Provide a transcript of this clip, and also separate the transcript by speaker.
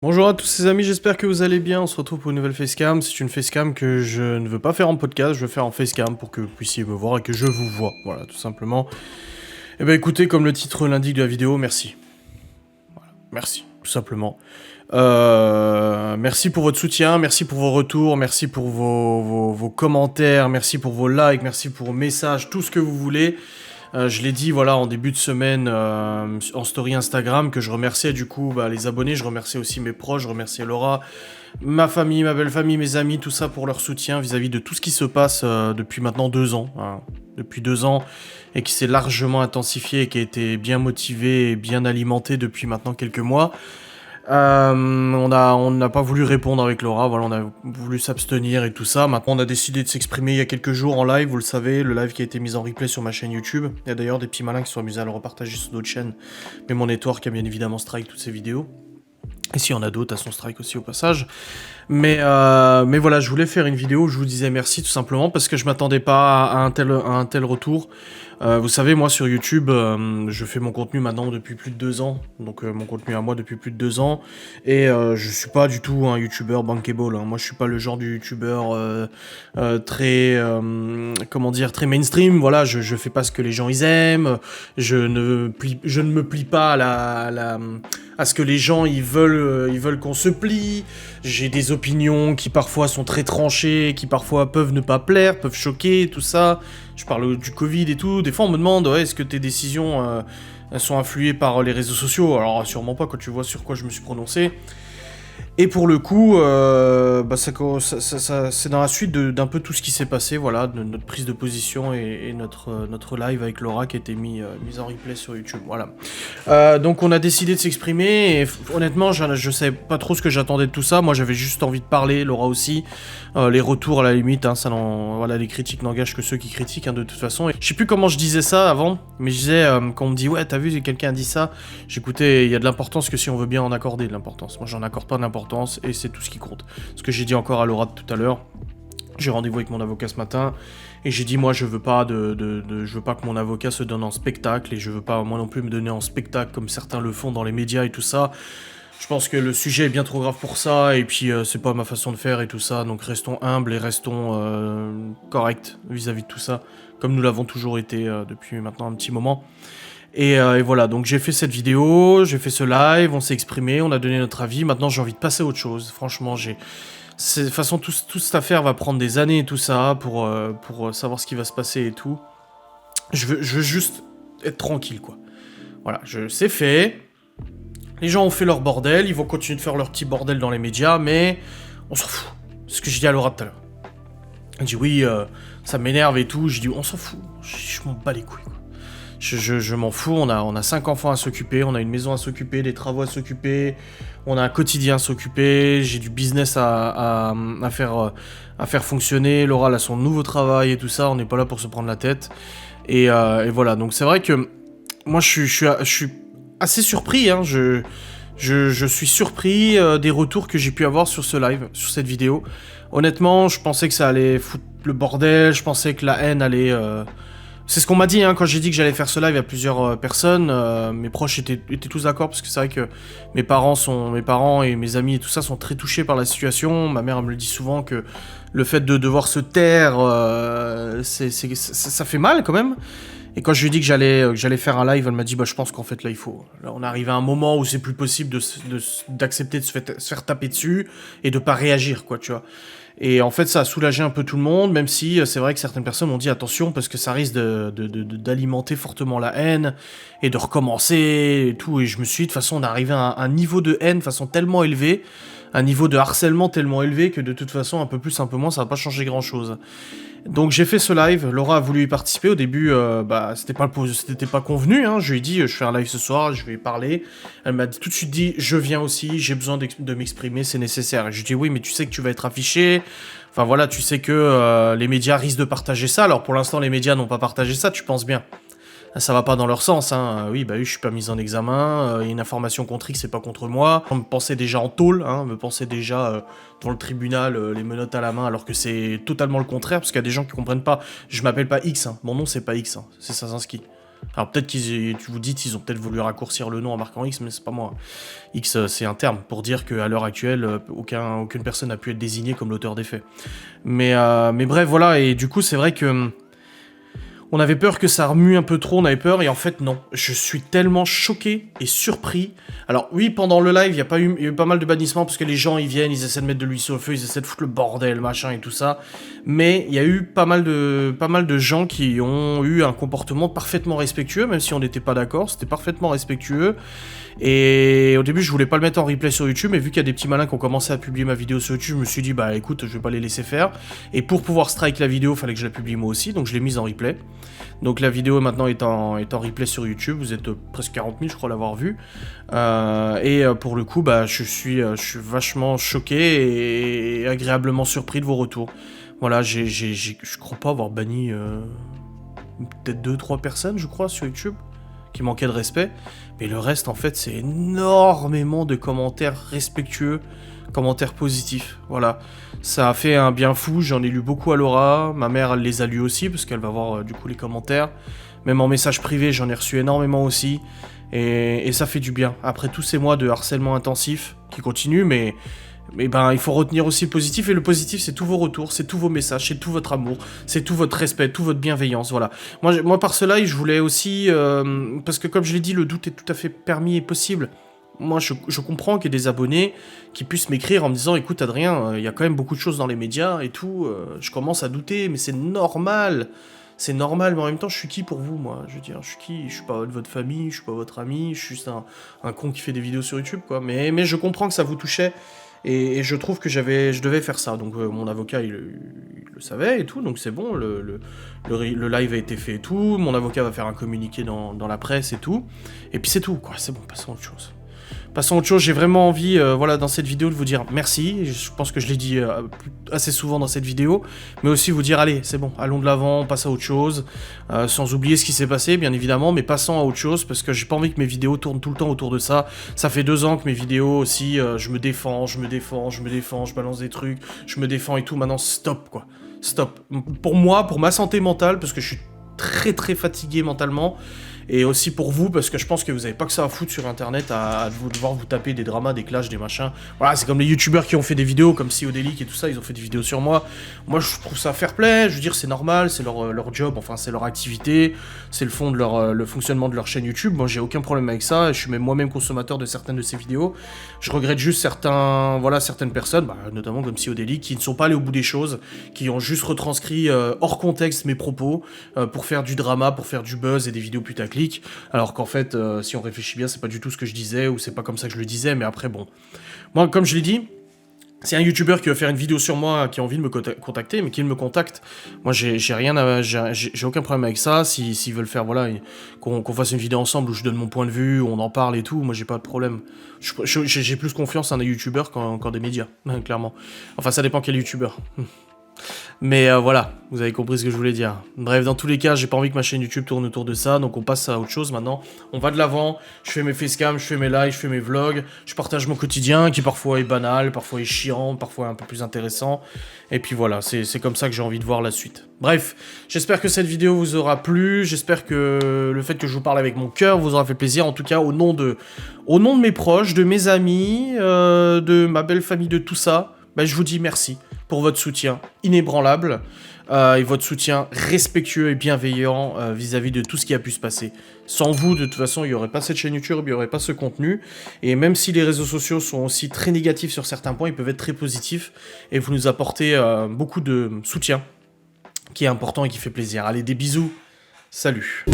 Speaker 1: Bonjour à tous ces amis, j'espère que vous allez bien. On se retrouve pour une nouvelle facecam. C'est une facecam que je ne veux pas faire en podcast, je veux faire en facecam pour que vous puissiez me voir et que je vous vois. Voilà, tout simplement. Et ben écoutez, comme le titre l'indique de la vidéo, merci. Voilà, merci, tout simplement. Merci pour votre soutien, merci pour vos retours, merci pour vos commentaires, merci pour vos likes, merci pour vos messages, tout ce que vous voulez. Je l'ai dit voilà en début de semaine en story Instagram que je remerciais du coup les abonnés, je remerciais aussi mes proches, je remerciais Laura, ma famille, ma belle famille, mes amis, tout ça pour leur soutien vis-à-vis de tout ce qui se passe depuis maintenant 2 ans. Hein. Depuis 2 ans et qui s'est largement intensifié et qui a été bien motivé et bien alimenté depuis maintenant quelques mois. On n'a pas voulu répondre avec Laura, voilà, on a voulu s'abstenir et tout ça. Maintenant, on a décidé de s'exprimer il y a quelques jours en live, vous le savez, le live qui a été mis en replay sur ma chaîne YouTube. Il y a d'ailleurs des petits malins qui sont amusés à le repartager sur d'autres chaînes, mais mon network a bien évidemment strike toutes ces vidéos. Et s'il y en a d'autres, à son strike aussi au passage. Mais voilà, je voulais faire une vidéo où je vous disais merci tout simplement parce que je m'attendais pas à un tel retour. Vous savez, moi sur YouTube, je fais mon contenu maintenant depuis plus de 2 ans. Donc mon contenu à moi depuis plus de 2 ans. Et je suis pas du tout un YouTuber bankable. Hein. Moi je suis pas le genre du YouTuber très, comment dire, très mainstream. Voilà, je fais pas ce que les gens ils aiment. Je ne me plie pas à ce que les gens ils veulent qu'on se plie. J'ai des opinions qui parfois sont très tranchées, qui parfois peuvent ne pas plaire, peuvent choquer, tout ça. Je parle du Covid et tout. Des fois, on me demande, ouais, est-ce que tes décisions elles sont influées par les réseaux sociaux? Alors, sûrement pas quand tu vois sur quoi je me suis prononcé. Et pour le coup, c'est dans la suite d'un peu tout ce qui s'est passé, voilà, de notre prise de position et notre live avec Laura qui a été mis en replay sur YouTube, voilà. Donc on a décidé de s'exprimer et honnêtement, je savais pas trop ce que j'attendais de tout ça. Moi, j'avais juste envie de parler, Laura aussi. Les retours à la limite, hein, voilà, les critiques n'engagent que ceux qui critiquent, hein, de toute façon. Et je sais plus comment je disais ça avant, mais je disais quand on me dit ouais, t'as vu, quelqu'un a dit ça. J'écoutais, il y a de l'importance que si on veut bien en accorder de l'importance. Moi, j'en accorde pas d'importance et c'est tout ce qui compte. Ce que j'ai dit encore à Laura tout à l'heure. J'ai rendez-vous avec mon avocat ce matin et j'ai dit moi je veux pas je veux pas que mon avocat se donne en spectacle et je veux pas moi non plus me donner en spectacle comme certains le font dans les médias et tout ça. Je pense que le sujet est bien trop grave pour ça et puis c'est pas ma façon de faire et tout ça, donc restons humbles et restons corrects vis-à-vis de tout ça, comme nous l'avons toujours été depuis maintenant un petit moment. Et voilà, donc j'ai fait cette vidéo, j'ai fait ce live, on s'est exprimé, on a donné notre avis, maintenant j'ai envie de passer à autre chose, franchement de toute façon toute cette affaire va prendre des années et tout ça pour savoir ce qui va se passer et tout. Je veux juste être tranquille quoi. Voilà, c'est fait. Les gens ont fait leur bordel, ils vont continuer de faire leur petit bordel dans les médias, mais on s'en fout. C'est ce que j'ai dit à Laura tout à l'heure. Elle dit oui, ça m'énerve et tout. J'ai dit on s'en fout, je m'en bats les couilles quoi. Je m'en fous, on a 5 enfants à s'occuper, on a une maison à s'occuper, des travaux à s'occuper, on a un quotidien à s'occuper, j'ai du business à faire fonctionner, Laura elle a son nouveau travail et tout ça, on n'est pas là pour se prendre la tête. Et voilà, donc c'est vrai que moi je suis assez surpris, hein, je suis surpris des retours que j'ai pu avoir sur ce live, sur cette vidéo. Honnêtement, je pensais que ça allait foutre le bordel, je pensais que la haine allait... C'est ce qu'on m'a dit hein, quand j'ai dit que j'allais faire ce live à plusieurs personnes. Mes proches étaient tous d'accord parce que c'est vrai que mes parents et mes amis et tout ça sont très touchés par la situation. Ma mère elle me le dit souvent que le fait de devoir se taire, ça fait mal quand même. Et quand je lui ai dit que j'allais faire un live, elle m'a dit bah je pense qu'en fait là il faut. Là on arrive à un moment où c'est plus possible d'accepter de se faire taper dessus et de pas réagir quoi tu vois. Et en fait, ça a soulagé un peu tout le monde, même si c'est vrai que certaines personnes m'ont dit attention parce que ça risque d'alimenter fortement la haine et de recommencer et tout. Et je me suis dit, de toute façon, on est arrivé à un niveau de haine de façon tellement élevée, un niveau de harcèlement tellement élevé que de toute façon, un peu plus, un peu moins, ça va pas changer grand chose. Donc j'ai fait ce live, Laura a voulu y participer, au début c'était pas convenu, hein. Je lui ai dit je fais un live ce soir, je vais parler, elle m'a tout de suite dit je viens aussi, j'ai besoin de m'exprimer, c'est nécessaire. Et je lui ai dit oui mais tu sais que tu vas être affiché, enfin voilà tu sais que les médias risquent de partager ça, alors pour l'instant les médias n'ont pas partagé ça, tu penses bien. Ça va pas dans leur sens, hein. Oui, bah oui, je suis pas mis en examen, une information contre X, c'est pas contre moi. On me pensait déjà en tôle, hein, on me pensait déjà devant le tribunal, les menottes à la main, alors que c'est totalement le contraire, parce qu'il y a des gens qui comprennent pas. Je m'appelle pas X, hein. Mon nom c'est pas X, hein. C'est Sazinski. Alors peut-être tu vous dites, ils ont peut-être voulu raccourcir le nom en marquant X, mais c'est pas moi. X, c'est un terme pour dire qu'à l'heure actuelle, aucune personne n'a pu être désignée comme l'auteur des faits. Mais bref, voilà, et du coup, c'est vrai que... On avait peur que ça remue un peu trop, on avait peur, et en fait, non. Je suis tellement choqué et surpris. Alors, oui, pendant le live, il y a eu pas mal de bannissements, parce que les gens, ils viennent, ils essaient de mettre de l'huile sur le feu, ils essaient de foutre le bordel, machin, et tout ça. Mais il y a eu pas mal de gens qui ont eu un comportement parfaitement respectueux, même si on n'était pas d'accord, c'était parfaitement respectueux. Et au début, je voulais pas le mettre en replay sur YouTube, mais vu qu'il y a des petits malins qui ont commencé à publier ma vidéo sur YouTube, je me suis dit, bah écoute, je vais pas les laisser faire. Et pour pouvoir strike la vidéo, il fallait que je la publie moi aussi, donc je l'ai mise en replay. Donc la vidéo maintenant est en replay sur YouTube, vous êtes presque 40 000 je crois l'avoir vu. Pour le coup, bah, je suis vachement choqué et agréablement surpris de vos retours. Voilà, je crois pas avoir banni peut-être 2-3 personnes, je crois, sur YouTube, qui manquaient de respect. Mais le reste, en fait, c'est énormément de commentaires respectueux, commentaires positifs, voilà. Ça a fait un bien fou, j'en ai lu beaucoup à Laura, ma mère elle les a lus aussi, parce qu'elle va voir du coup les commentaires. Même en message privé, j'en ai reçu énormément aussi, et ça fait du bien. Après tous ces mois de harcèlement intensif, qui continuent, mais ben, il faut retenir aussi le positif, et le positif, c'est tous vos retours, c'est tous vos messages, c'est tout votre amour, c'est tout votre respect, toute votre bienveillance, voilà. Moi par cela, je voulais aussi, parce que comme je l'ai dit, le doute est tout à fait permis et possible. Moi, je comprends qu'il y ait des abonnés qui puissent m'écrire en me disant « Écoute, Adrien, il y a quand même beaucoup de choses dans les médias et tout, je commence à douter, mais c'est normal. C'est normal, mais en même temps, je suis qui pour vous, moi? Je veux dire, je suis qui? Je suis pas de votre famille, je suis pas votre ami, je suis juste un con qui fait des vidéos sur YouTube, quoi. Mais je comprends que ça vous touchait, et je trouve que je devais faire ça. Donc mon avocat, il le savait et tout, donc c'est bon, le live a été fait et tout, mon avocat va faire un communiqué dans la presse et tout, et puis c'est tout, quoi, c'est bon, passons à autre chose. Passons à autre chose, j'ai vraiment envie, voilà, dans cette vidéo, de vous dire merci. Je pense que je l'ai dit assez souvent dans cette vidéo, mais aussi vous dire, allez, c'est bon, allons de l'avant, passe à autre chose, sans oublier ce qui s'est passé, bien évidemment, mais passons à autre chose, parce que j'ai pas envie que mes vidéos tournent tout le temps autour de ça. Ça fait 2 ans que mes vidéos aussi, je me défends, je balance des trucs, je me défends et tout, maintenant stop, quoi. Stop. Pour moi, pour ma santé mentale, parce que je suis très très fatigué mentalement, et aussi pour vous, parce que je pense que vous avez pas que ça à foutre sur internet à devoir vous taper des dramas, des clashs, des machins. Voilà, c'est comme les youtubeurs qui ont fait des vidéos, comme Siodelic et tout ça, ils ont fait des vidéos sur moi. Moi, je trouve ça fair play, je veux dire, c'est normal, c'est leur job, enfin, c'est leur activité, c'est le fond de le fonctionnement de leur chaîne YouTube. Moi, j'ai aucun problème avec ça, je suis même moi-même consommateur de certaines de ces vidéos. Je regrette juste certaines personnes, bah, notamment comme Siodelic, qui ne sont pas allés au bout des choses, qui ont juste retranscrit hors contexte mes propos, pour faire du drama, pour faire du buzz et des vidéos putaclic. Alors qu'en fait, si on réfléchit bien, c'est pas du tout ce que je disais, ou c'est pas comme ça que je le disais, mais après, bon. Moi, comme je l'ai dit, c'est un youtubeur qui veut faire une vidéo sur moi, qui a envie de me contacter, mais qu'il me contacte. Moi, j'ai aucun problème avec ça. S'ils veulent faire, voilà, qu'on fasse une vidéo ensemble où je donne mon point de vue, où on en parle et tout, moi, j'ai pas de problème. J'ai plus confiance en un youtubeur qu'en des médias, clairement. Enfin, ça dépend quel youtubeur. Mais voilà, vous avez compris ce que je voulais dire. Bref, dans tous les cas, j'ai pas envie que ma chaîne YouTube tourne autour de ça, donc on passe à autre chose maintenant. On va de l'avant, je fais mes facecam, je fais mes lives, je fais mes vlogs, je partage mon quotidien, qui parfois est banal, parfois est chiant, parfois est un peu plus intéressant. Et puis voilà, c'est comme ça que j'ai envie de voir la suite. Bref, j'espère que cette vidéo vous aura plu, j'espère que le fait que je vous parle avec mon cœur vous aura fait plaisir, en tout cas au nom de mes proches, de mes amis, de ma belle famille, de tout ça, bah, je vous dis merci pour votre soutien inébranlable et votre soutien respectueux et bienveillant vis-à-vis de tout ce qui a pu se passer. Sans vous, de toute façon, il n'y aurait pas cette chaîne YouTube, il n'y aurait pas ce contenu. Et même si les réseaux sociaux sont aussi très négatifs sur certains points, ils peuvent être très positifs et vous nous apportez beaucoup de soutien qui est important et qui fait plaisir. Allez, des bisous, salut.